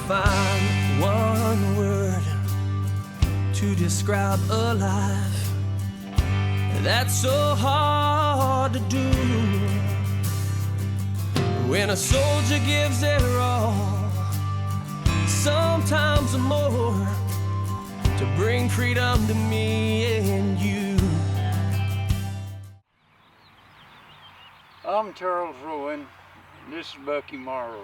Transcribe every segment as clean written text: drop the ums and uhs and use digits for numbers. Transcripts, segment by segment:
find one word to describe a life that's so hard to do. When a soldier gives their all, sometimes more, to bring freedom to me and you. I'm Charles Rowan. This is Bucky Morrow.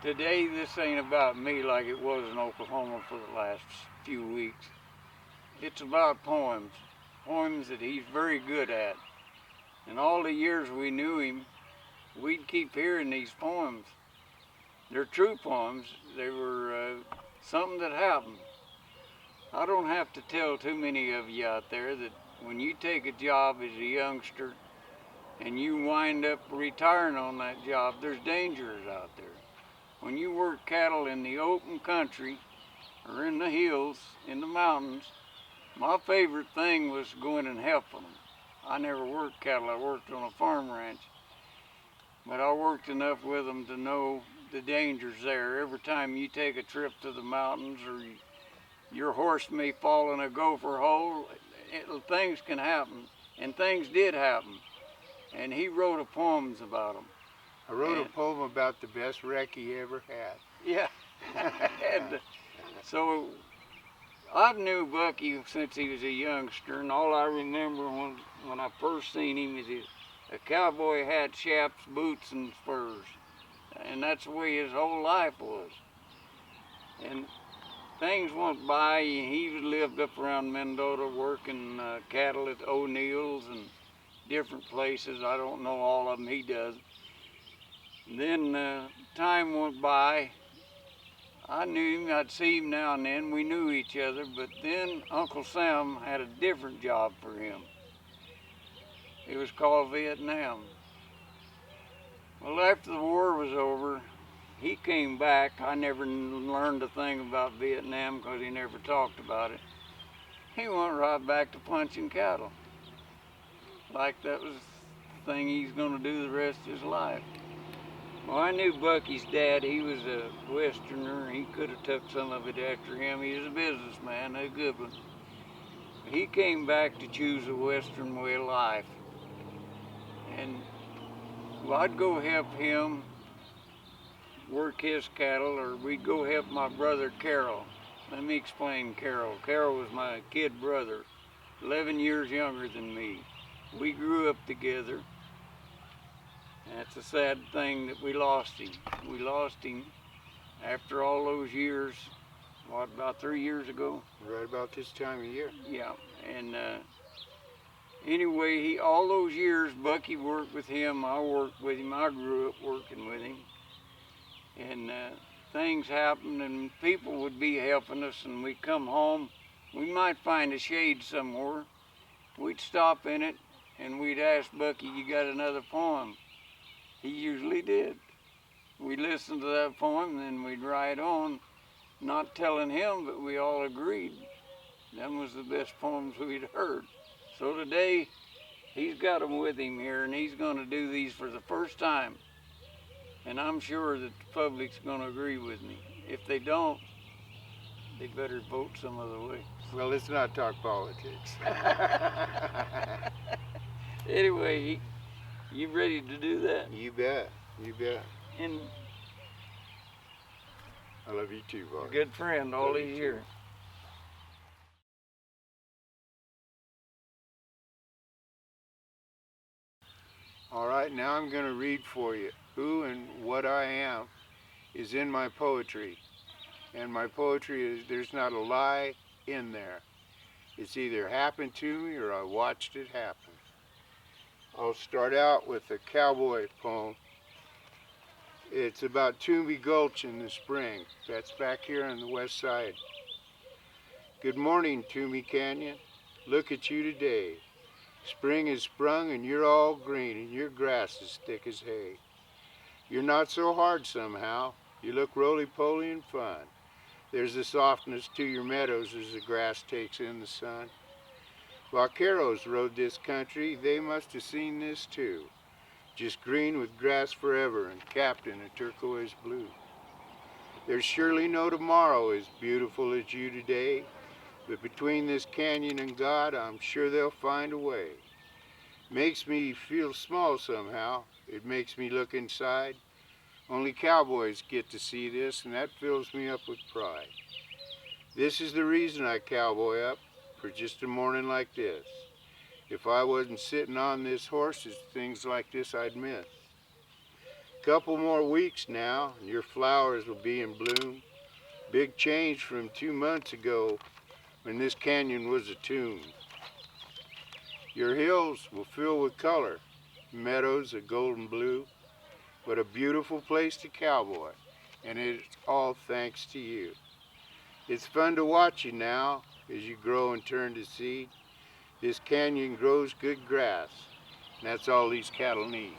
Today, this ain't about me like it was in Oklahoma for the last few weeks. It's about poems that he's very good at. And all the years we knew him, we'd keep hearing these poems. They're true poems. They were something that happened. I don't have to tell too many of you out there that when you take a job as a youngster and you wind up retiring on that job, there's dangers out there. When you work cattle in the open country or in the hills, in the mountains, my favorite thing was going and helping them. I never worked cattle, I worked on a farm ranch. But I worked enough with them to know the dangers there. Every time you take a trip to the mountains or your horse may fall in a gopher hole, things can happen, and things did happen. And he wrote a poems about them. I wrote a poem about the best wreck he ever had. Yeah. And so I knew Bucky since he was a youngster, and all I remember when I first seen him is a cowboy hat, chaps, boots, and spurs. And that's the way his whole life was. And things went by, and he lived up around Mendota working cattle at O'Neill's and different places. I don't know all of them, he does. Then time went by. I knew him, I'd see him now and then, we knew each other, but then Uncle Sam had a different job for him. It was called Vietnam. Well, after the war was over, he came back. I never learned a thing about Vietnam because he never talked about it. He went right back to punching cattle, like that was the thing he's going to do the rest of his life. Well, I knew Bucky's dad. He was a Westerner. He could have took some of it after him. He was a businessman, a good one. He came back to choose a Western way of life. And well, I'd go help him work his cattle, or we'd go help my brother Carol. Let me explain Carol. Carol was my kid brother, 11 years younger than me. We grew up together. That's a sad thing that we lost him. We lost him after all those years, what, about 3 years ago? Right about this time of year. Yeah, and anyway, all those years, Bucky worked with him, I worked with him, I grew up working with him. And things happened and people would be helping us, and we'd come home, we might find a shade somewhere. We'd stop in it and we'd ask Bucky, you got another poem? He usually did. We'd listen to that poem and then we'd write on, not telling him, but we all agreed. Them was the best poems we'd heard. So today, he's got them with him here, and he's going to do these for the first time. And I'm sure that the public's going to agree with me. If they don't, they better vote some other way. Well, let's not talk politics. Anyway, you ready to do that? You bet. You bet. And I love you too, boy. good friend all these years. All right, now I'm going to read for you. Who and what I am is in my poetry. And my poetry is, there's not a lie in there. It's either happened to me or I watched it happen. I'll start out with a cowboy poem. It's about Toomey Gulch in the spring. That's back here on the west side. Good morning, Toomey Canyon. Look at you today. Spring has sprung and you're all green and your grass is thick as hay. You're not so hard somehow. You look roly-poly and fun. There's a softness to your meadows as the grass takes in the sun. Vaqueros rode this country, they must have seen this too. Just green with grass forever and capped in a turquoise blue. There's surely no tomorrow as beautiful as you today, but between this canyon and God, I'm sure they'll find a way. Makes me feel small somehow. It makes me look inside. Only cowboys get to see this, and that fills me up with pride. This is the reason I cowboy up, for just a morning like this. If I wasn't sitting on this horse, it's things like this I'd miss. Couple more weeks now, and your flowers will be in bloom. Big change from 2 months ago when this canyon was a tomb. Your hills will fill with color, meadows of golden blue. What a beautiful place to cowboy, and it's all thanks to you. It's fun to watch you now as you grow and turn to seed. This canyon grows good grass, and that's all these cattle need.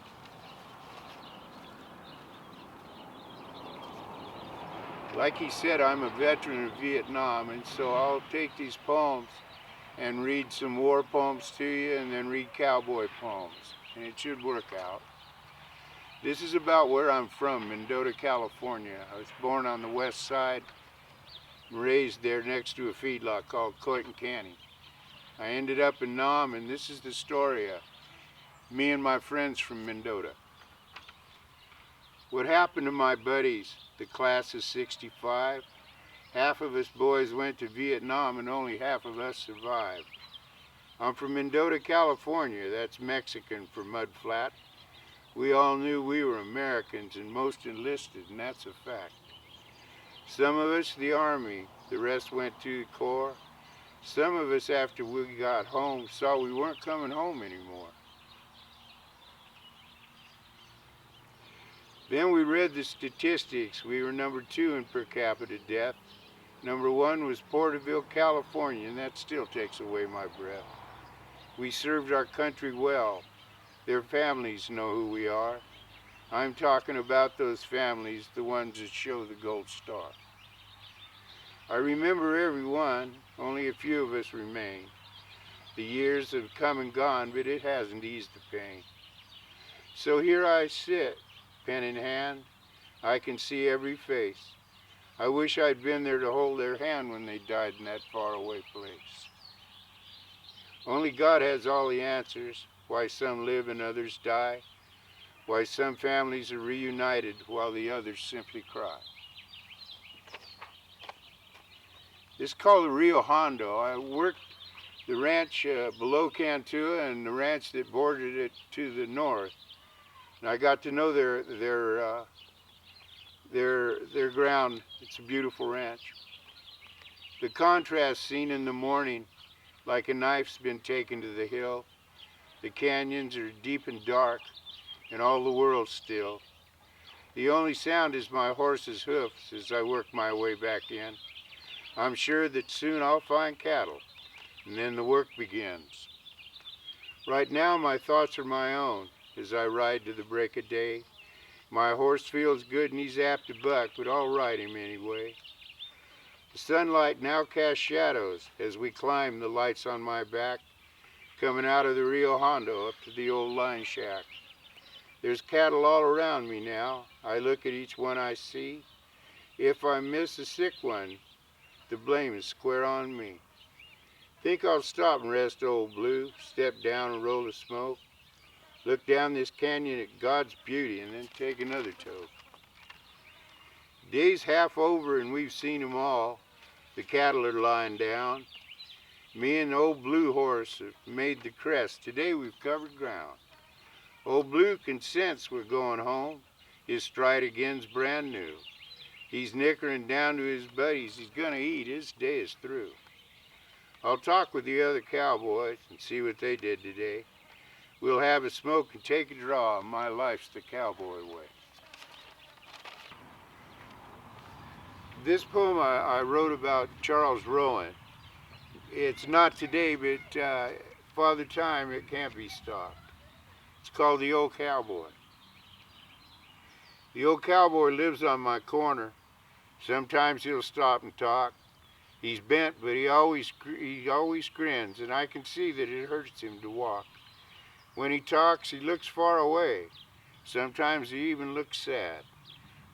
Like he said, I'm a veteran of Vietnam, and so I'll take these poems and read some war poems to you and then read cowboy poems, and it should work out. This is about where I'm from, Mendota, California. I was born on the west side, raised there next to a feedlot called Coit and Canny. I ended up in Nam, and this is the story of me and my friends from Mendota. What happened to my buddies, the class of '65? Half of us boys went to Vietnam and only half of us survived. I'm from Mendota, California. That's Mexican for mud flat. We all knew we were Americans and most enlisted, and that's a fact. Some of us the Army, the rest went to the Corps. Some of us after we got home saw we weren't coming home anymore. Then we read the statistics. We were number 2 in per capita death. Number 1 was Porterville, California, and that still takes away my breath. We served our country well. Their families know who we are. I'm talking about those families, the ones that show the gold star. I remember everyone, only a few of us remain. The years have come and gone, but it hasn't eased the pain. So here I sit, pen in hand. I can see every face. I wish I'd been there to hold their hand when they died in that faraway place. Only God has all the answers, why some live and others die, why some families are reunited while the others simply cry. This is called the Rio Hondo. I worked the ranch below Cantua and the ranch that bordered it to the north. And I got to know their ground. It's a beautiful ranch. The contrast seen in the morning, like a knife's been taken to the hill. The canyons are deep and dark, and all the world's still. The only sound is my horse's hoofs as I work my way back in. I'm sure that soon I'll find cattle, and then the work begins. Right now my thoughts are my own as I ride to the break of day. My horse feels good and he's apt to buck, but I'll ride him anyway. The sunlight now casts shadows as we climb the lights on my back, coming out of the Rio Hondo up to the old line shack. There's cattle all around me now. I look at each one I see. If I miss a sick one, the blame is square on me. Think I'll stop and rest Old Blue, step down and roll a smoke, look down this canyon at God's beauty and then take another toke. Day's half over and we've seen 'em all. The cattle are lying down. Me and Old Blue Horse have made the crest. Today we've covered ground. Old Blue can sense we're going home. His stride again's brand new. He's nickering down to his buddies. He's gonna eat. His day is through. I'll talk with the other cowboys and see what they did today. We'll have a smoke and take a draw. My life's the cowboy way. This poem I wrote about Charles Rowan. It's not today, but Father Time, it can't be stopped. It's called The Old Cowboy. The old cowboy lives on my corner. Sometimes he'll stop and talk. He's bent, but he always grins, and I can see that it hurts him to walk. When he talks, he looks far away. Sometimes he even looks sad.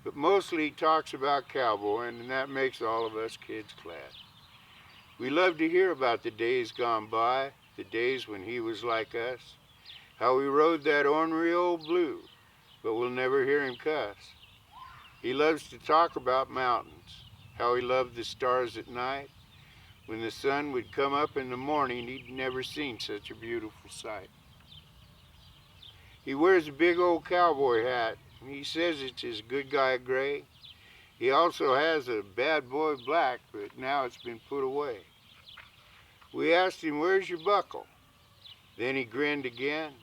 but mostly he talks about Cowboy, and that makes all of us kids glad. We love to hear about the days gone by, the days when he was like us, how he rode that ornery old blue, but we'll never hear him cuss. He loves to talk about mountains, how he loved the stars at night. When the sun would come up in the morning, he'd never seen such a beautiful sight. He wears a big old cowboy hat, and he says it's his good guy gray. He also has a bad boy black, but now it's been put away. We asked him, "Where's your buckle?" Then he grinned again.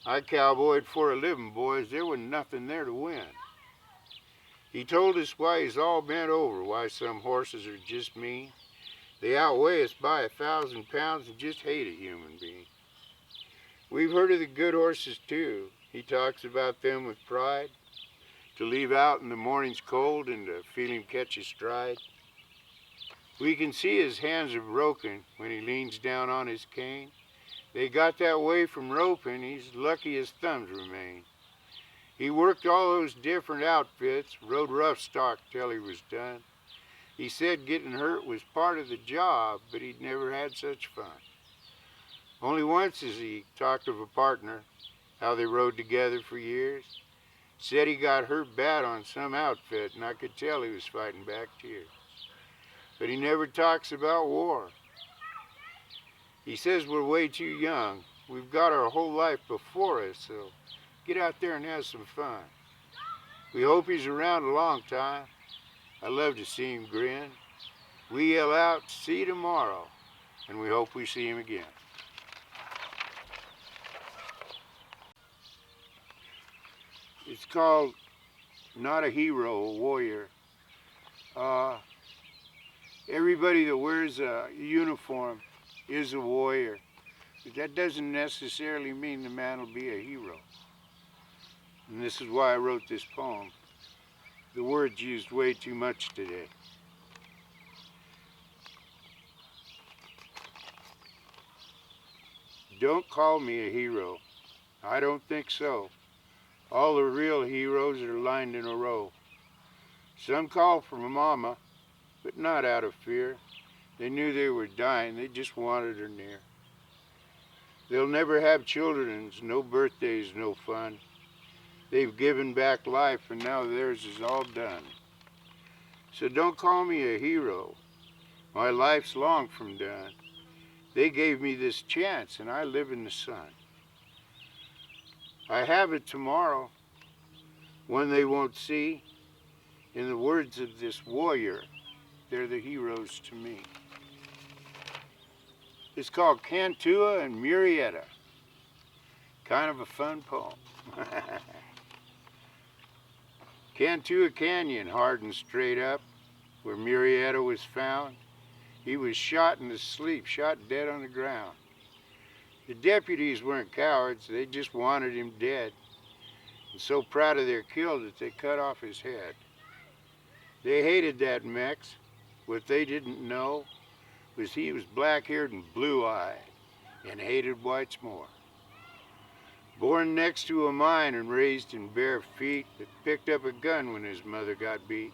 "I cowboyed for a living, boys. There was nothing there to win." He told us why he's all bent over, why some horses are just mean. They outweigh us by 1,000 pounds and just hate a human being. We've heard of the good horses too. He talks about them with pride, to leave out in the morning's cold and to feel him catch his stride. We can see his hands are broken when he leans down on his cane. They got that way from roping, he's lucky his thumbs remain. He worked all those different outfits, rode rough stock till he was done. He said getting hurt was part of the job, but he'd never had such fun. Only once as he talked of a partner, how they rode together for years. Said he got hurt bad on some outfit, and I could tell he was fighting back tears. But he never talks about war. He says we're way too young. We've got our whole life before us, so get out there and have some fun. We hope he's around a long time. I love to see him grin. We yell out, "See you tomorrow," and we hope we see him again. It's called Not a Hero, a Warrior. Everybody that wears a uniform is a warrior. But that doesn't necessarily mean the man will be a hero. And this is why I wrote this poem. The word's used way too much today. Don't call me a hero. I don't think so. All the real heroes are lined in a row. Some call for mama, but not out of fear. They knew they were dying, they just wanted her near. They'll never have children, no birthdays, no fun. They've given back life and now theirs is all done. So don't call me a hero. My life's long from done. They gave me this chance and I live in the sun. I have it tomorrow, one they won't see. In the words of this warrior, they're the heroes to me. It's called Cantua and Murrieta. Kind of a fun poem. Cantua Canyon, hard and straight up, where Murrieta was found. He was shot in his sleep, shot dead on the ground. The deputies weren't cowards, they just wanted him dead. And so proud of their kill that they cut off his head. They hated that Mex. What they didn't know was he was black-haired and blue-eyed and hated whites more. Born next to a mine and raised in bare feet, but picked up a gun when his mother got beat.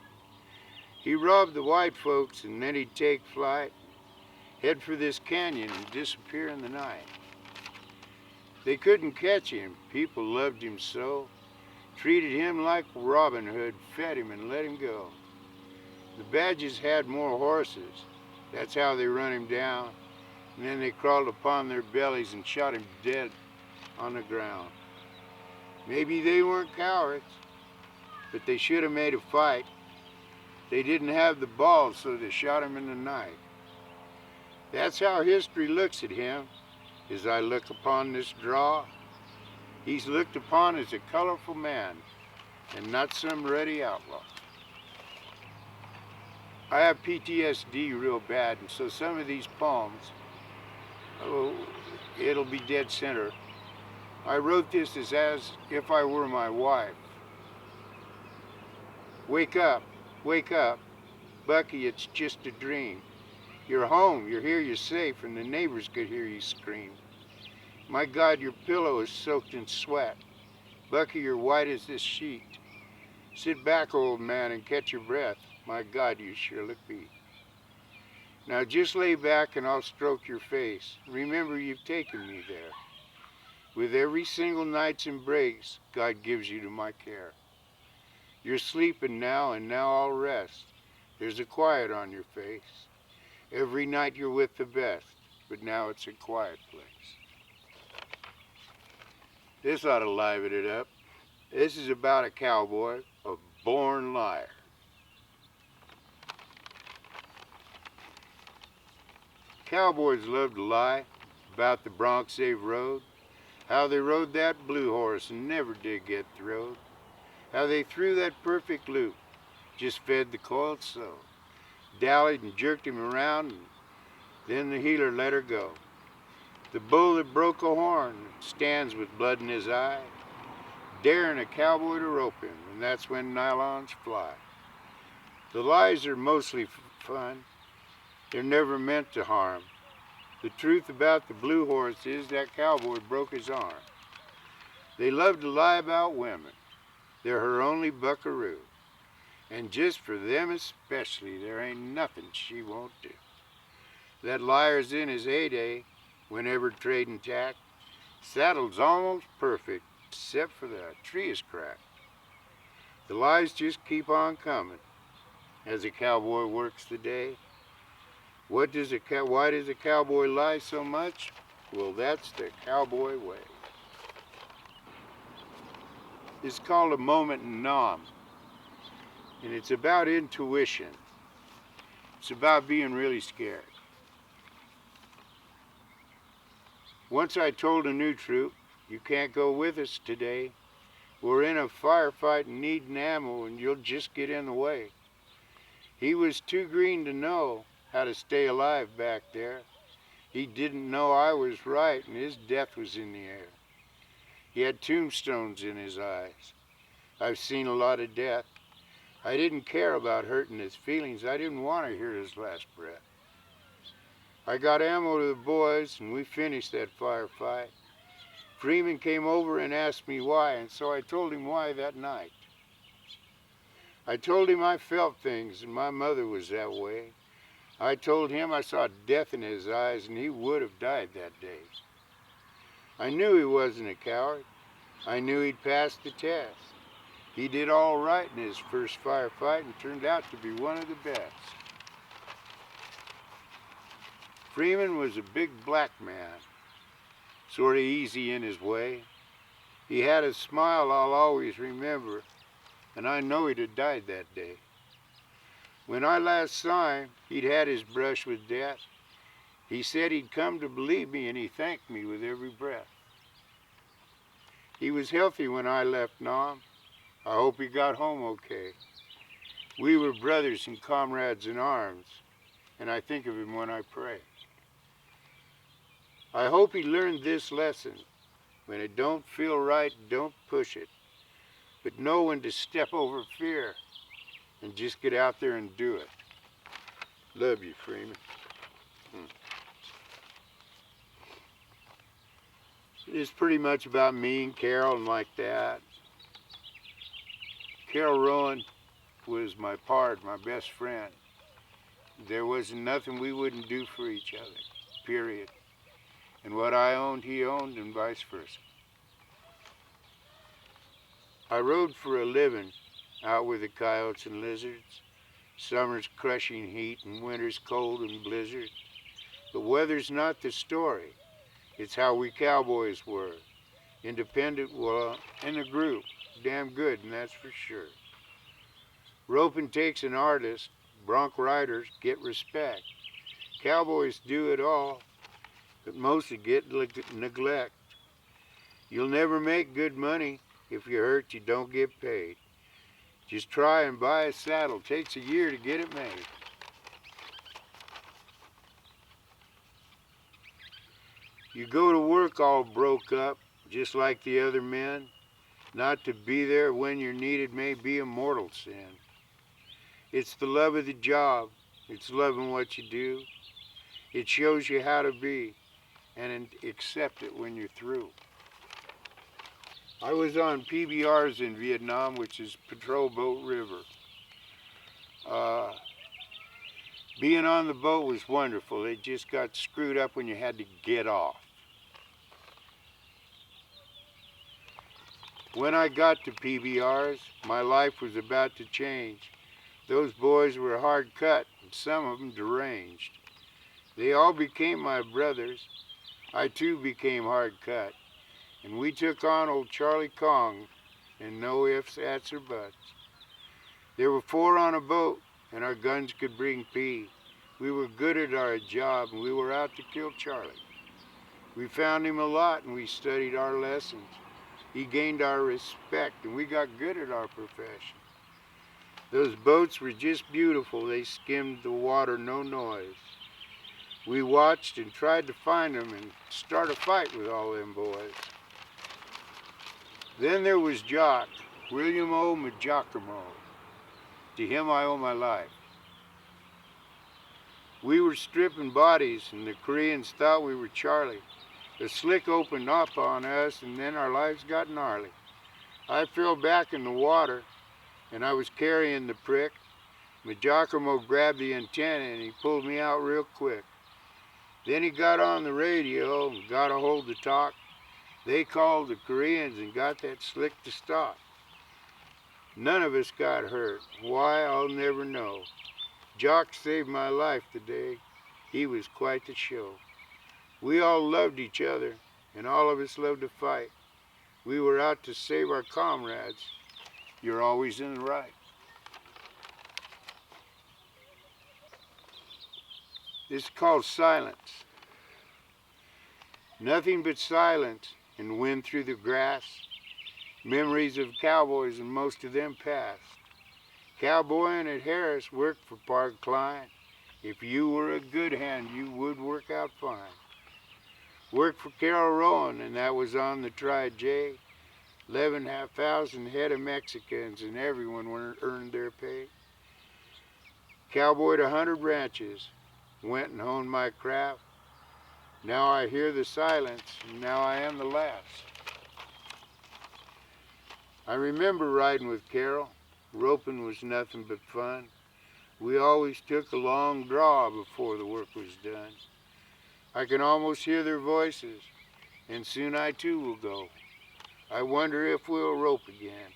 He robbed the white folks and then he'd take flight, head for this canyon and disappear in the night. They couldn't catch him, people loved him so, treated him like Robin Hood, fed him and let him go. The Badges had more horses, that's how they run him down, and then they crawled upon their bellies and shot him dead on the ground. Maybe they weren't cowards, but they should have made a fight. They didn't have the balls, so they shot him in the night. That's how history looks at him, as I look upon this draw. He's looked upon as a colorful man, and not some ruddy outlaw. I have PTSD real bad, and so some of these poems, it'll be dead center. I wrote this as if I were my wife. Wake up, Bucky, it's just a dream. You're home, you're here, you're safe, and the neighbors could hear you scream. My God, your pillow is soaked in sweat. Bucky, you're white as this sheet. Sit back, old man, and catch your breath. My God, you sure look beat. Now just lay back and I'll stroke your face. Remember, you've taken me there. With every single night's embrace God gives you to my care. You're sleeping now, and now I'll rest. There's a quiet on your face. Every night you're with the best, but now it's a quiet place. This ought to liven it up. This is about a cowboy, a born liar. Cowboys love to lie about the broncs they've rode, how they rode that blue horse and never did get throwed, how they threw that perfect loop, just fed the coiled so, dallied and jerked him around, and then the healer let her go. The bull that broke a horn stands with blood in his eye, daring a cowboy to rope him, and that's when nylons fly. The lies are mostly fun. They're never meant to harm. The truth about the blue horse is that cowboy broke his arm. They love to lie about women. They're her only buckaroo. And just for them especially, there ain't nothing she won't do. That liar's in his heyday, whenever trading tack. Saddle's almost perfect, except for the tree is cracked. The lies just keep on coming as a cowboy works the day. Why does a cowboy lie so much? Well, that's the cowboy way. It's called A Moment in Nam, and it's about intuition. It's about being really scared. Once I told a new troop, you can't go with us today. We're in a firefight and needing ammo, and you'll just get in the way. He was too green to know how to stay alive back there. He didn't know I was right, and his death was in the air. He had tombstones in his eyes. I've seen a lot of death. I didn't care about hurting his feelings. I didn't want to hear his last breath. I got ammo to the boys, and we finished that firefight. Freeman came over and asked me why, and so I told him why that night. I told him I felt things, and my mother was that way. I told him I saw death in his eyes, and he would have died that day. I knew he wasn't a coward. I knew he'd passed the test. He did all right in his first firefight and turned out to be one of the best. Freeman was a big black man, sort of easy in his way. He had a smile I'll always remember, and I know he'd have died that day. When I last saw him, he'd had his brush with death. He said he'd come to believe me, and he thanked me with every breath. He was healthy when I left Nam. I hope he got home okay. We were brothers and comrades in arms, and I think of him when I pray. I hope he learned this lesson. When it don't feel right, don't push it. But know when to step over fear and just get out there and do it. Love you, Freeman. It's pretty much about me and Carol and like that. Carol Rowan was my pard, my best friend. There wasn't nothing we wouldn't do for each other, period. And what I owned, he owned, and vice versa. I rode for a living out with the coyotes and lizards. Summer's crushing heat and winter's cold and blizzard. But weather's not the story. It's how we cowboys were. Independent, well, in a group. Damn good, and that's for sure. Roping takes an artist. Bronc riders get respect. Cowboys do it all, but mostly get neglect. You'll never make good money. If you're hurt, you don't get paid. Just try and buy a saddle. Takes a year to get it made. You go to work all broke up, just like the other men. Not to be there when you're needed may be a mortal sin. It's the love of the job. It's loving what you do. It shows you how to be, and accept it when you're through. I was on PBRs in Vietnam, which is Patrol Boat River. Being on the boat was wonderful. It just got screwed up when you had to get off. When I got to PBRs, my life was about to change. Those boys were hard cut, and some of them deranged. They all became my brothers. I too became hard cut, and we took on old Charlie Kong, and no ifs, ands, or buts. There were 4 on a boat, and our guns could bring pea. We were good at our job, and we were out to kill Charlie. We found him a lot, and we studied our lessons. He gained our respect, and we got good at our profession. Those boats were just beautiful. They skimmed the water, no noise. We watched and tried to find them and start a fight with all them boys. Then there was Jock, William O. Majocamo. To him I owe my life. We were stripping bodies, and the Koreans thought we were Charlie. The slick opened up on us, and then our lives got gnarly. I fell back in the water, and I was carrying the prick. Majocamo grabbed the antenna, and he pulled me out real quick. Then he got on the radio and got a hold to talk. They called the Koreans and got that slick to stop. None of us got hurt. Why, I'll never know. Jock saved my life today. He was quite the show. We all loved each other, and all of us loved to fight. We were out to save our comrades. You're always in the right. This is called silence. Nothing but silence and wind through the grass. Memories of cowboys, and most of them past. Cowboying at Harris worked for Park Klein. If you were a good hand, you would work out fine. Worked for Carol Rowan, and that was on the Tri-J. 11,500 head of Mexicans, and everyone earned their pay. Cowboyed 100 ranches, went and honed my craft. Now I hear the silence, and now I am the last. I remember riding with Carol. Roping was nothing but fun. We always took a long draw before the work was done. I can almost hear their voices, and soon I too will go. I wonder if we'll rope again,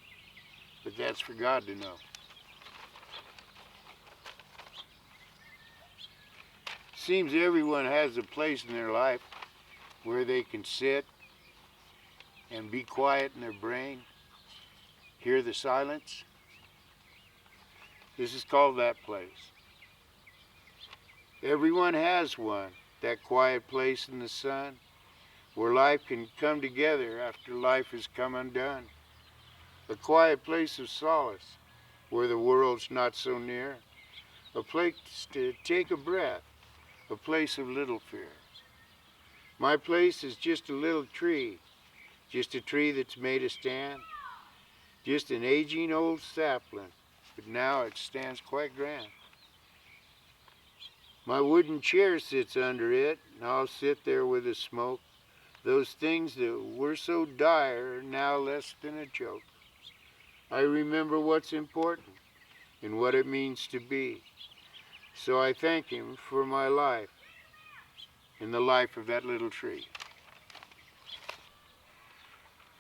but that's for God to know. Seems everyone has a place in their life where they can sit and be quiet in their brain, hear the silence. This is called that place. Everyone has one, that quiet place in the sun, where life can come together after life has come undone. A quiet place of solace, where the world's not so near. A place to take a breath, a place of little fear. My place is just a little tree, just a tree that's made a stand, just an aging old sapling, but now it stands quite grand. My wooden chair sits under it, and I'll sit there with a smoke. Those things that were so dire are now less than a joke. I remember what's important and what it means to be. So I thank him for my life and the life of that little tree.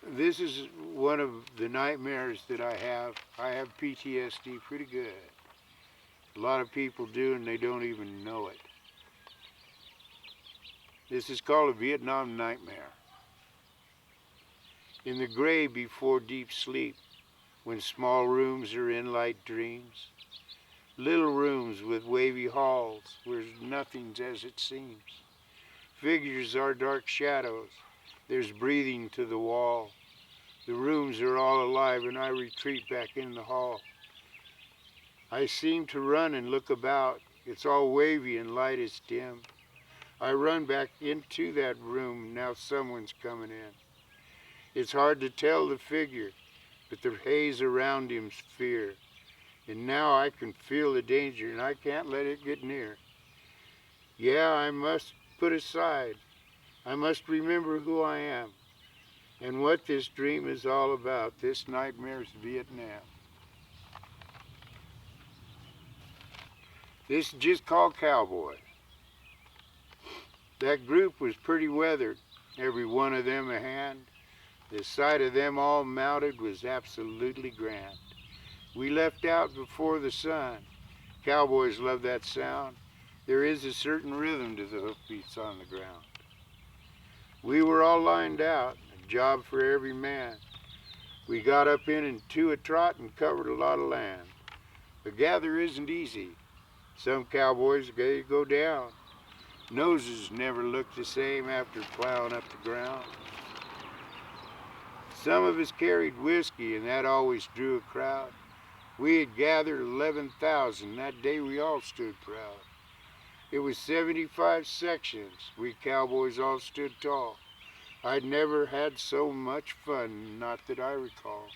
This is one of the nightmares that I have. I have PTSD pretty good. A lot of people do, and they don't even know it. This is called a Vietnam nightmare. In the gray before deep sleep, when small rooms are in light dreams, little rooms with wavy halls where nothing's as it seems. Figures are dark shadows. There's breathing to the wall. The rooms are all alive, and I retreat back in the hall. I seem to run and look about. It's all wavy and light is dim. I run back into that room. Now someone's coming in. It's hard to tell the figure, but the haze around him's fear. And now I can feel the danger, and I can't let it get near. Yeah, I must put aside. I must remember who I am. And what this dream is all about, this nightmare's Vietnam. This is just called Cowboy. That group was pretty weathered, every one of them a hand. The sight of them all mounted was absolutely grand. We left out before the sun. Cowboys love that sound. There is a certain rhythm to the hoofbeats on the ground. We were all lined out, a job for every man. We got up in and to a trot and covered a lot of land. The gather isn't easy. Some cowboys go down. Noses never look the same after plowing up the ground. Some of us carried whiskey, and that always drew a crowd. We had gathered 11,000. That day we all stood proud. It was 75 sections. We cowboys all stood tall. I'd never had so much fun, not that I recall.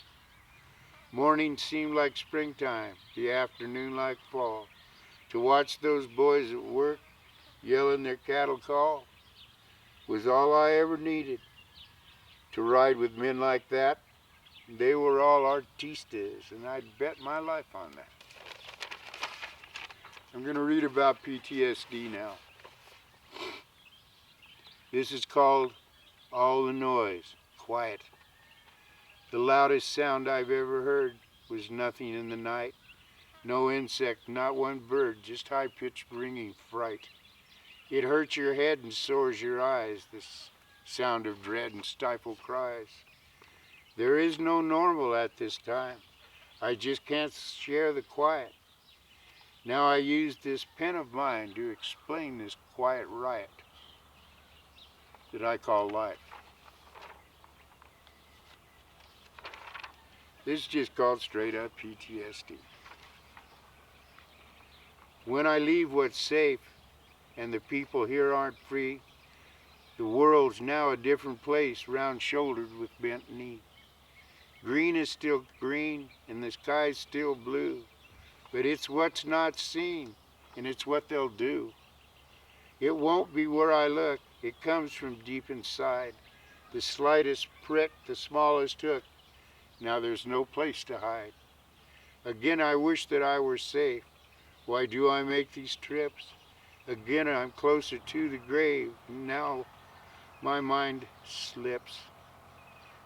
Morning seemed like springtime, the afternoon like fall. To watch those boys at work, yelling their cattle call, was all I ever needed. To ride with men like that, they were all artistas, and I'd bet my life on that. I'm going to read about PTSD now. This is called All the Noise, Quiet. The loudest sound I've ever heard was nothing in the night. No insect, not one bird, just high-pitched ringing fright. It hurts your head and sores your eyes, this sound of dread and stifled cries. There is no normal at this time. I just can't share the quiet. Now I use this pen of mine to explain this quiet riot that I call life. This is just called straight up PTSD. When I leave what's safe and the people here aren't free, the world's now a different place, round-shouldered with bent knee. Green is still green and the sky's still blue, but it's what's not seen and it's what they'll do. It won't be where I look, it comes from deep inside. The slightest prick, the smallest hook, now there's no place to hide. Again I wish that I were safe. Why do I make these trips? Again I'm closer to the grave, now my mind slips.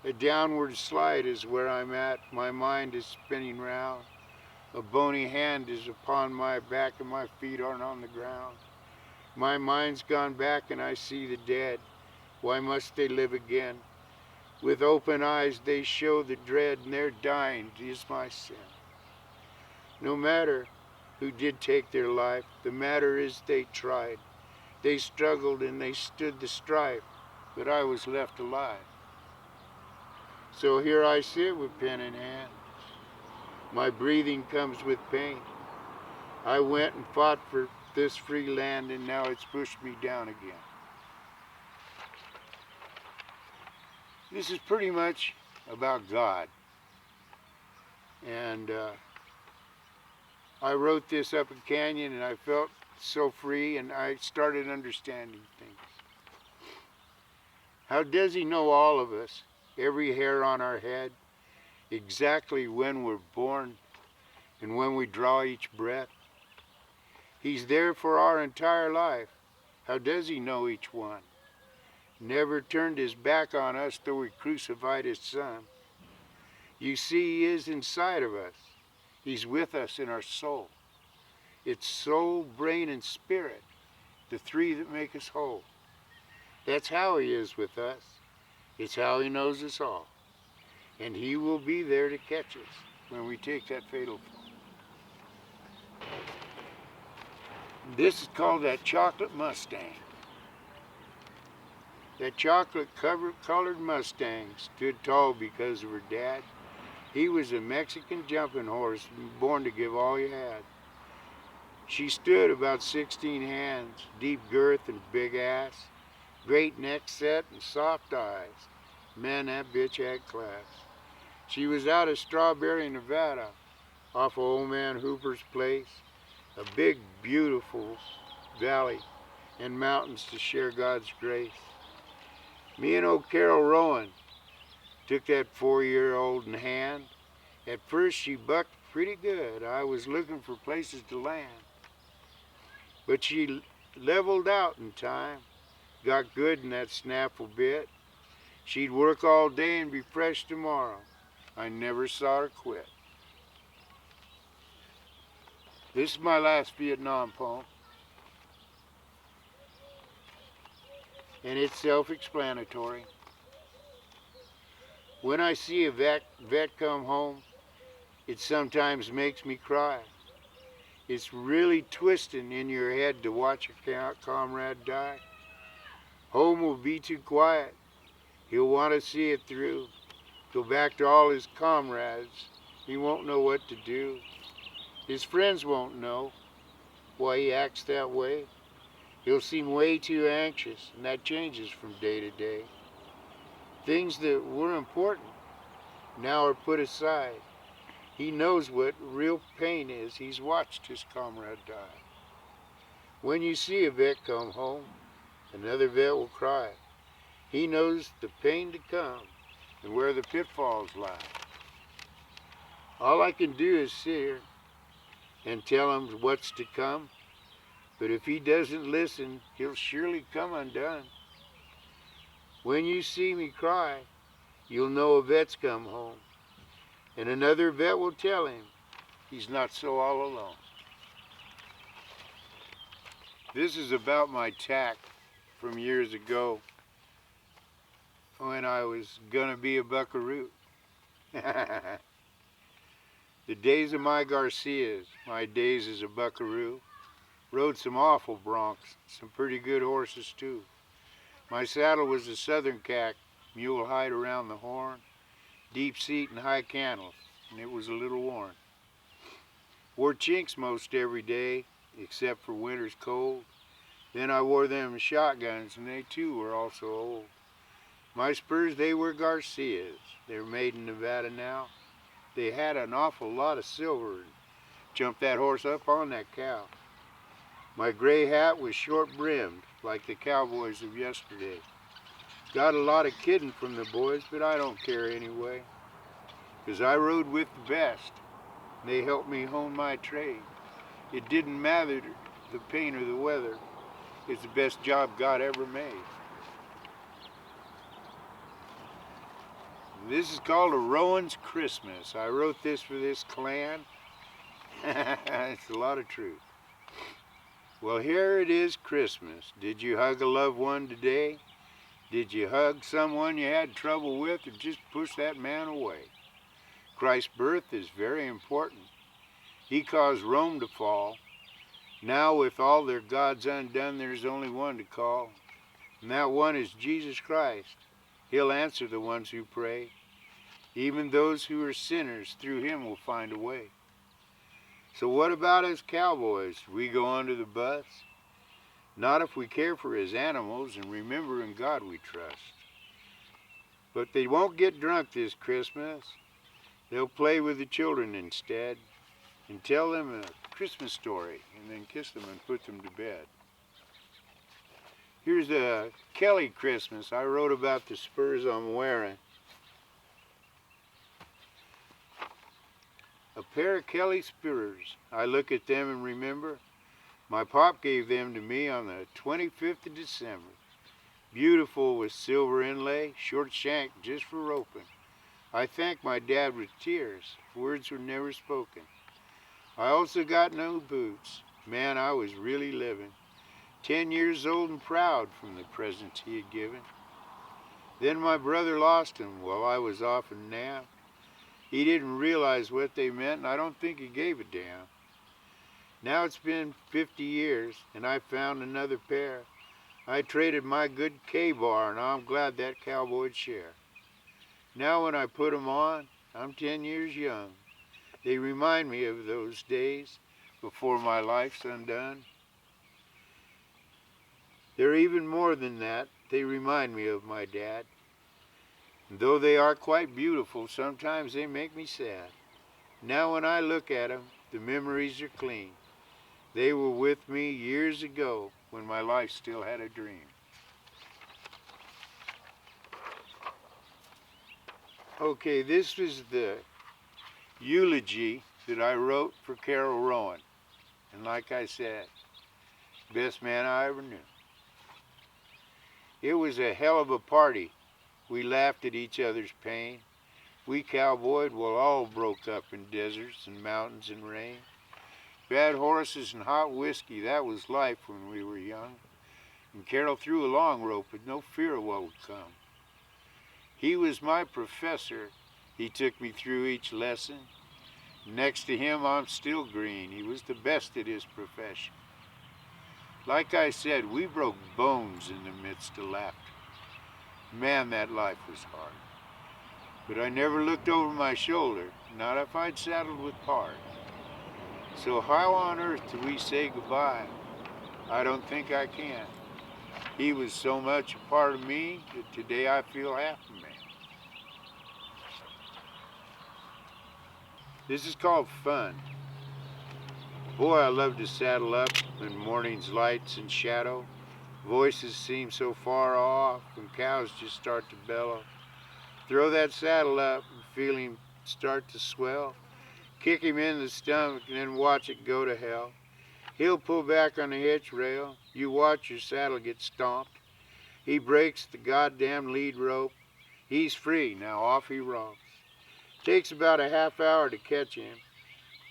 A downward slide is where I'm at, my mind is spinning round. A bony hand is upon my back and my feet aren't on the ground. My mind's gone back and I see the dead. Why must they live again? With open eyes they show the dread, and their dying is my sin. No matter who did take their life, the matter is they tried. They struggled and they stood the strife, but I was left alive. So here I sit with pen in hand. My breathing comes with pain. I went and fought for this free land, and now it's pushed me down again. This is pretty much about God. And I wrote this up in Canyon, and I felt so free, and I started understanding things. How does he know all of us, every hair on our head, exactly when we're born and when we draw each breath? He's there for our entire life. How does he know each one? Never turned his back on us though we crucified his son. You see, he is inside of us. He's with us in our soul. It's soul, brain, and spirit, the three that make us whole. That's how he is with us. It's how he knows us all. And he will be there to catch us when we take that fatal fall. This is called That Chocolate Mustang. That chocolate-colored Mustang stood tall because of her dad. He was a Mexican jumping horse, born to give all you had. She stood about 16 hands, deep girth and big ass, great neck set and soft eyes. Man, that bitch had class. She was out of Strawberry, Nevada, off of Old Man Hooper's place, a big, beautiful valley and mountains to share God's grace. Me and old Carol Rowan Took that 4-year-old in hand. At first she bucked pretty good. I was looking for places to land. But she leveled out in time. Got good in that snaffle bit. She'd work all day and be fresh tomorrow. I never saw her quit. This is my last Vietnam poem. And it's self-explanatory. When I see a vet come home, it sometimes makes me cry. It's really twisting in your head to watch a comrade die. Home will be too quiet. He'll want to see it through. Go back to all his comrades. He won't know what to do. His friends won't know why he acts that way. He'll seem way too anxious, and that changes from day to day. Things that were important now are put aside. He knows what real pain is. He's watched his comrade die. When you see a vet come home, another vet will cry. He knows the pain to come and where the pitfalls lie. All I can do is sit here and tell him what's to come. But if he doesn't listen, he'll surely come undone. When you see me cry, you'll know a vet's come home. And another vet will tell him he's not so all alone. This is about my tack from years ago when I was gonna be a buckaroo. The days of my Garcias, my days as a buckaroo, rode some awful broncs, some pretty good horses too. My saddle was a southern cack, mule hide around the horn, deep seat and high cantle, and it was a little worn. Wore chinks most every day, except for winter's cold. Then I wore them shotguns, and they too were also old. My spurs, they were Garcias. They're made in Nevada now. They had an awful lot of silver. Jumped that horse up on that cow. My gray hat was short-brimmed, like the cowboys of yesterday. Got a lot of kidding from the boys, but I don't care anyway. 'Cause I rode with the best. They helped me hone my trade. It didn't matter the pain or the weather. It's the best job God ever made. This is called a Rowan's Christmas. I wrote this for this clan. It's a lot of truth. Well, here it is, Christmas. Did you hug a loved one today? Did you hug someone you had trouble with, or just push that man away? Christ's birth is very important. He caused Rome to fall. Now with all their gods undone, there's only one to call. And that one is Jesus Christ. He'll answer the ones who pray. Even those who are sinners, through him will find a way. So what about us cowboys? We go under the bus? Not if we care for his animals and remember in God we trust. But they won't get drunk this Christmas. They'll play with the children instead and tell them a Christmas story and then kiss them and put them to bed. Here's a Kelly Christmas. I wrote about the spurs I'm wearing. A pair of Kelly spurs. I look at them and remember my pop gave them to me on the 25th of December. Beautiful with silver inlay, short shank just for roping. I thank my dad with tears. Words were never spoken. I also got no boots. Man, I was really living. 10 years old and proud from the presents he had given. Then my brother lost them while I was off in Nam. He didn't realize what they meant, and I don't think he gave a damn. Now it's been 50 years, and I found another pair. I traded my good K-bar, and I'm glad that cowboy'd share. Now when I put 'em on, I'm 10 years young. They remind me of those days before my life's undone. They're even more than that. They remind me of my dad. And though they are quite beautiful, sometimes they make me sad. Now when I look at them, the memories are clean. They were with me years ago when my life still had a dream. Okay, this was the eulogy that I wrote for Carol Rowan. And like I said, best man I ever knew. It was a hell of a party. We laughed at each other's pain. We cowboyed while all broke up in deserts and mountains and rain. Bad horses and hot whiskey, that was life when we were young. And Carol threw a long rope with no fear of what would come. He was my professor. He took me through each lesson. Next to him, I'm still green. He was the best at his profession. Like I said, we broke bones in the midst of laughter. Man, that life was hard. But I never looked over my shoulder, not if I'd saddled with Pard. So how on earth do we say goodbye? I don't think I can. He was so much a part of me that today I feel half a man. This is called fun. Boy, I love to saddle up in morning's lights and shadow. Voices seem so far off and cows just start to bellow. Throw that saddle up and feel him start to swell. Kick him in the stomach and then watch it go to hell. He'll pull back on the hitch rail. You watch your saddle get stomped. He breaks the goddamn lead rope. He's free, now off he romps. Takes about a half hour to catch him,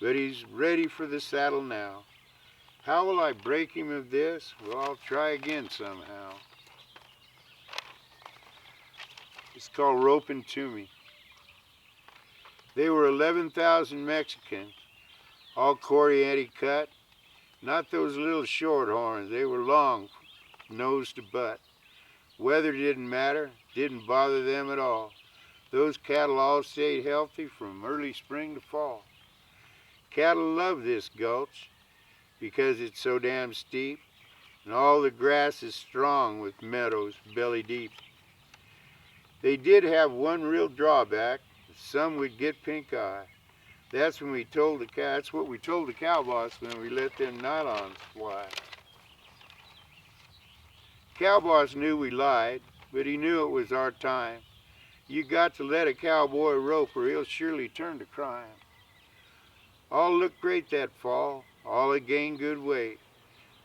but he's ready for the saddle now. How will I break him of this? Well, I'll try again somehow. It's called Roping to Me. They were 11,000 Mexicans, all Corriente cut. Not those little short horns, they were long, nose to butt. Weather didn't matter, didn't bother them at all. Those cattle all stayed healthy from early spring to fall. Cattle love this gulch because it's so damn steep, and all the grass is strong with meadows belly deep. They did have one real drawback. Some would get pink eye. That's what we told the cow boss when we let them nylons fly. Cow boss knew we lied, but he knew it was our time. You got to let a cowboy rope or he'll surely turn to crime. All looked great that fall, all had gained good weight.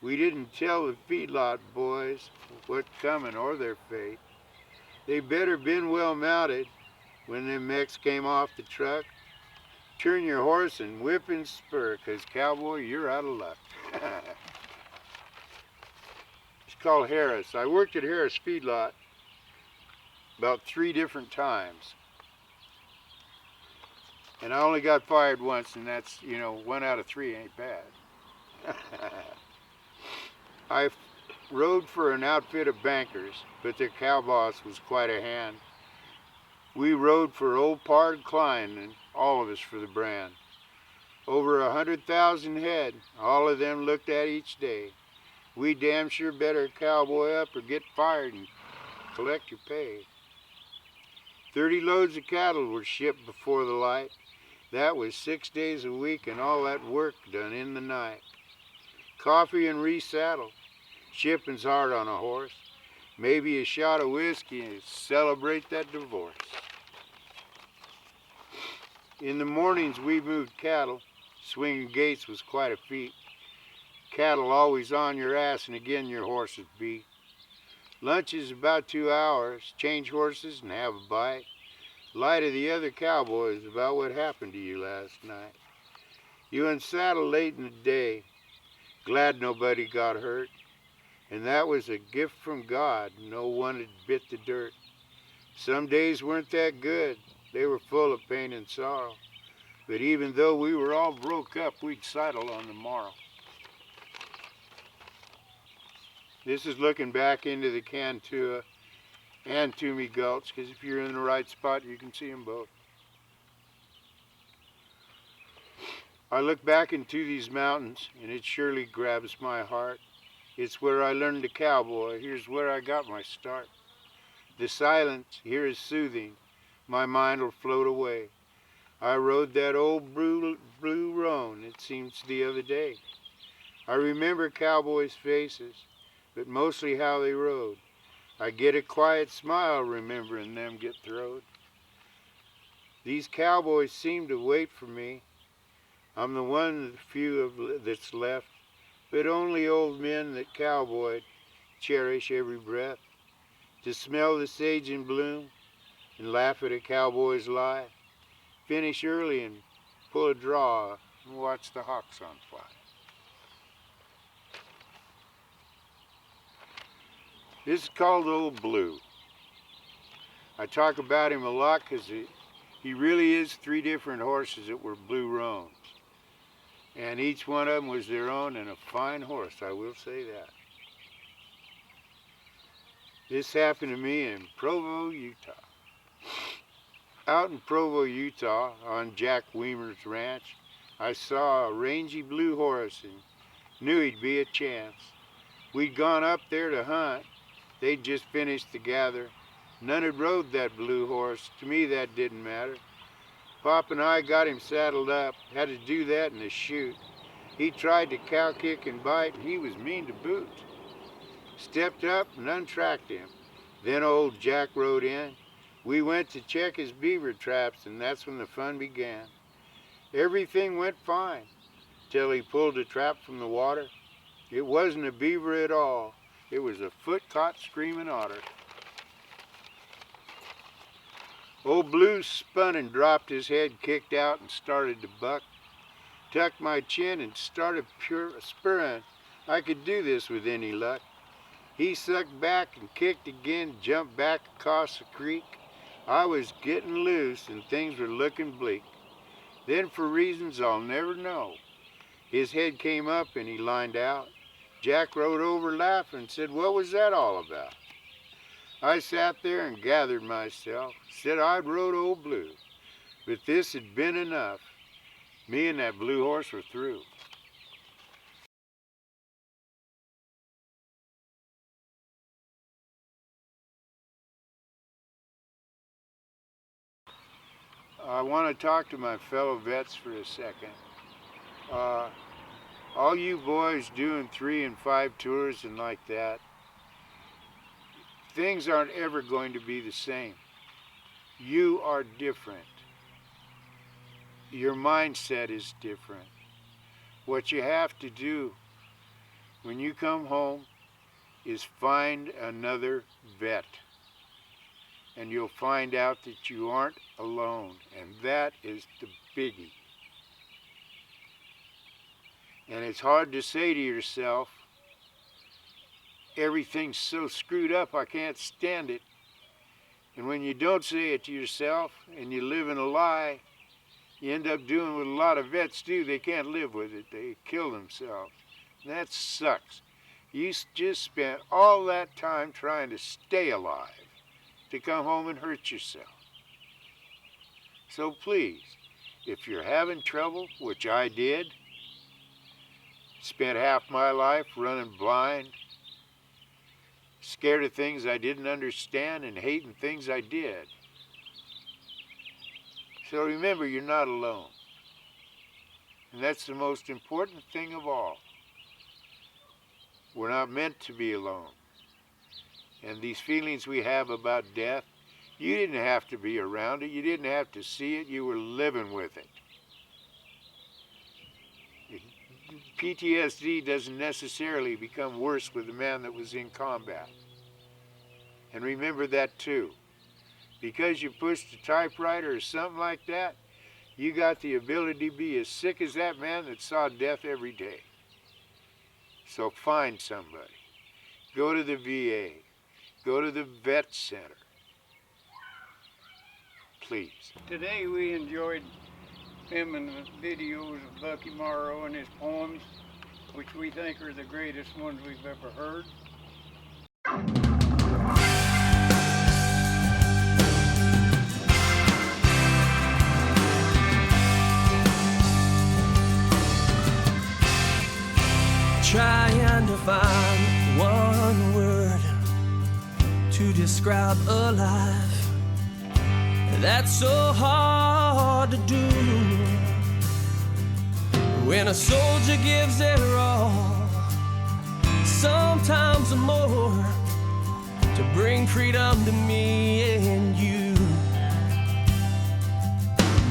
We didn't tell the feedlot boys what's coming or their fate. They better been well mounted when them Mex came off the truck. Turn your horse and whip and spur, 'cause cowboy, you're out of luck. It's called Harris. I worked at Harris Feedlot about 3 different times. And I only got fired once, and that's, 1 out of 3 ain't bad. I rode for an outfit of bankers, but their cow boss was quite a hand. We rode for old Pard Klein, and all of us for the brand. Over 100,000 head, all of them looked at each day. We damn sure better cowboy up or get fired and collect your pay. 30 loads of cattle were shipped before the light. That was 6 days a week and all that work done in the night. Coffee and resaddle. Shipping's hard on a horse. Maybe a shot of whiskey and celebrate that divorce. In the mornings we moved cattle. Swinging gates was quite a feat. Cattle always on your ass and again your horse is beat. Lunch is about 2 hours. Change horses and have a bite. Lie to the other cowboys about what happened to you last night. You unsaddled late in the day. Glad nobody got hurt. And that was a gift from God. No one had bit the dirt. Some days weren't that good. They were full of pain and sorrow. But even though we were all broke up, we'd settle on the morrow. This is looking back into the Cantua and Toomey Gulch, because if you're in the right spot, you can see them both. I look back into these mountains, and it surely grabs my heart. It's where I learned to cowboy. Here's where I got my start. The silence here is soothing. My mind will float away. I rode that old blue roan, it seems the other day. I remember cowboys' faces, but mostly how they rode. I get a quiet smile remembering them get throwed. These cowboys seem to wait for me. I'm the one that's left, but only old men that cowboyed cherish every breath. To smell the sage in bloom and laugh at a cowboy's lie. Finish early and pull a draw and watch the hawks on fly. This is called Old Blue. I talk about him a lot because he really is 3 different horses that were blue roans. And each one of them was their own and a fine horse, I will say that. This happened to me in Provo, Utah. Out in Provo, Utah, on Jack Weimer's ranch, I saw a rangy blue horse and knew he'd be a chance. We'd gone up there to hunt. They'd just finished the gather. None had rode that blue horse. To me, that didn't matter. Pop and I got him saddled up, had to do that in the chute. He tried to cow kick and bite, and he was mean to boot. Stepped up and untracked him. Then old Jack rode in. We went to check his beaver traps, and that's when the fun began. Everything went fine, till he pulled a trap from the water. It wasn't a beaver at all. It was a foot-caught screaming otter. Old Blue spun and dropped his head, kicked out, and started to buck. Tucked my chin and started spurring. I could do this with any luck. He sucked back and kicked again, jumped back across the creek. I was getting loose and things were looking bleak. Then, for reasons I'll never know, his head came up and he lined out. Jack rode over laughing and said, "What was that all about?" I sat there and gathered myself, said I'd rode Old Blue, but this had been enough. Me and that blue horse were through. I want to talk to my fellow vets for a second. All you boys doing 3 and 5 tours and like that, things aren't ever going to be the same. You are different. Your mindset is different. What you have to do when you come home is find another vet. And you'll find out that you aren't alone. And that is the biggie. And it's hard to say to yourself, everything's so screwed up, I can't stand it. And when you don't say it to yourself and you live in a lie, you end up doing what a lot of vets do. They can't live with it. They kill themselves. And that sucks. You just spent all that time trying to stay alive to come home and hurt yourself. So please, if you're having trouble, which I did, spent half my life running blind, scared of things I didn't understand and hating things I did. So remember, you're not alone. And that's the most important thing of all. We're not meant to be alone. And these feelings we have about death, you didn't have to be around it. You didn't have to see it. You were living with it. PTSD doesn't necessarily become worse with the man that was in combat. And remember that too. Because you pushed a typewriter or something like that, you got the ability to be as sick as that man that saw death every day. So find somebody. Go to the VA. Go to the vet center. Please. Today we enjoyed filming the videos of Bucky Morrow and his poems, which we think are the greatest ones we've ever heard. Trying to find one word to describe a life that's so hard to do. When a soldier gives their all, sometimes more, to bring freedom to me and you.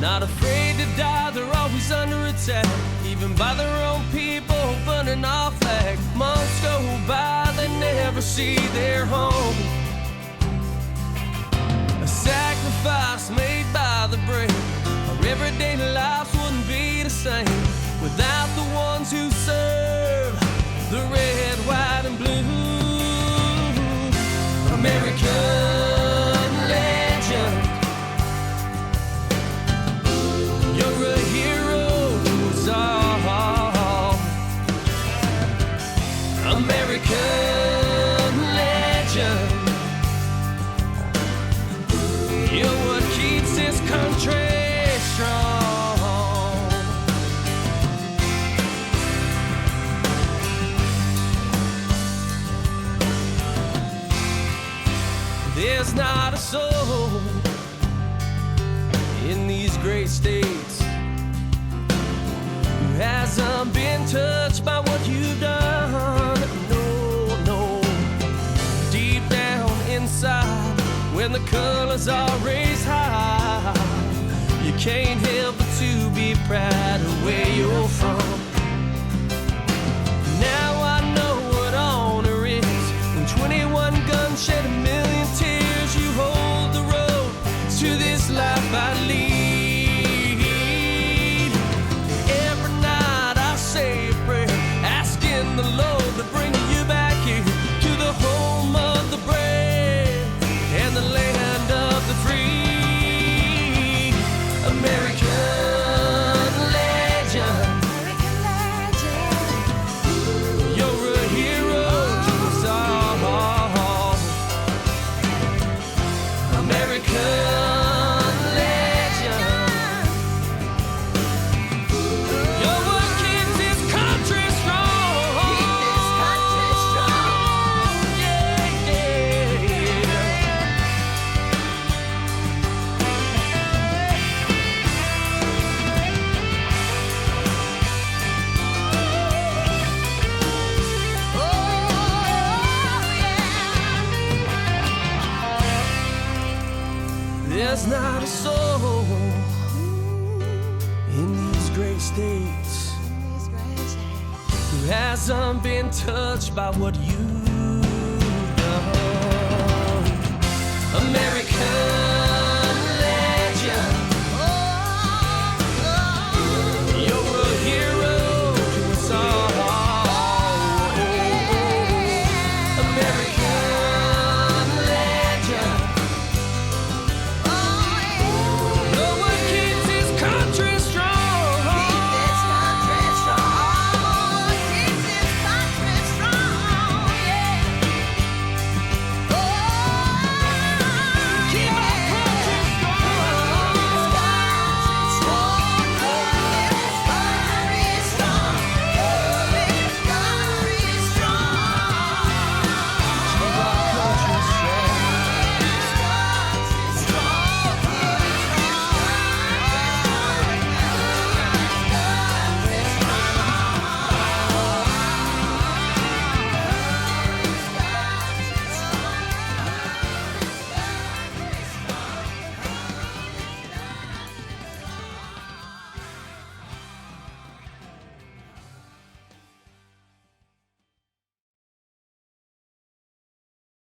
Not afraid to die, they're always under attack, even by their own people burning our flag. Months go by, they never see their home. A sacrifice made by the brave. Our everyday lives wouldn't be the same without the ones who serve the red, white, and blue. American legend, you're a hero to us all. American legend, you're what keeps this country strong. There's not a soul in these great states who hasn't been touched by what you've done. No, no. Deep down inside, when the colors are raised high, you can't help but to be proud of where you're from. Now I know what honor is. When 21 guns shed 1 million tears, you hold the road to this life I lead. Every night I say a prayer, asking the Lord to bring you back here to the home of the brave and the land of the free. American legend, you're a hero to us all. American legend, you're what keeps this country strong. Yeah, yeah. There's not a soul in these great states who hasn't been touched by what you